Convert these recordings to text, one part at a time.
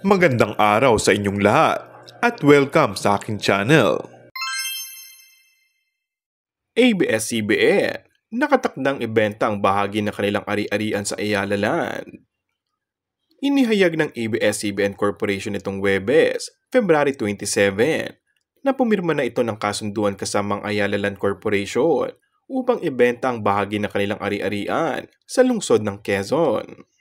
Magandang araw sa inyong lahat at welcome sa aking channel. ABS-CBN nakatakdang ibenta ang bahagi ng kanilang ari-arian sa Ayala Land. Inihayag ng ABS-CBN Corporation itong Huwebes, February 27, na pumirma na ito ng kasunduan kasamang Ayala Land Corporation upang ibenta ang bahagi ng kanilang ari-arian sa lungsod ng Quezon.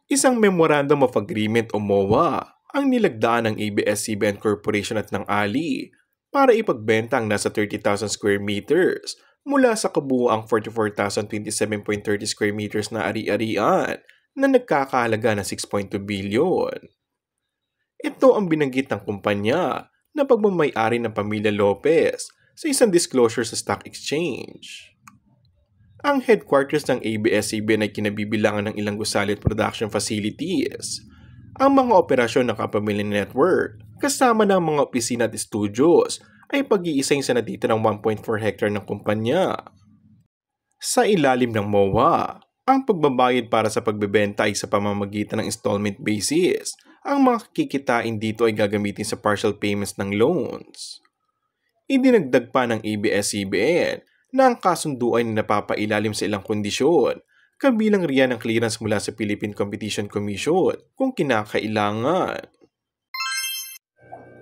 Isang Memorandum of Agreement o MOA ang nilagdaan ng ABS-CBN Corporation at ng ALI para ipagbenta ang nasa 30,000 square meters mula sa kabuuang 44,027.30 square meters na ari-arian na nagkakahalaga ng 6.2 billion. Ito ang binanggit ng kumpanya na pagmamay-ari ng pamilya Lopez sa isang disclosure sa stock exchange. Ang headquarters ng ABS-CBN ay kinabibilangan ng ilang gusali at production facilities. Ang mga operasyon ng Kapamilya Network, kasama ng mga opisina at studios, ay pag-iisang sa natitirang 1.4 hectare ng kumpanya. Sa ilalim ng MOA, ang pagbabayad para sa pagbebenta ay sa pamamagitan ng installment basis. Ang mga kikitain dito ay gagamitin sa partial payments ng loans. Idinagdag pa ng ABS-CBN na ang kasunduan ay napapailalim sa ilang kondisyon, kabilang riyan ang clearance mula sa Philippine Competition Commission kung kinakailangan.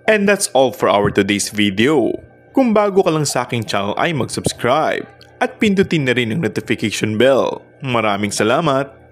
And that's all for our today's video. Kung bago ka lang sa aking channel ay mag-subscribe at pindutin na rin ang notification bell. Maraming salamat!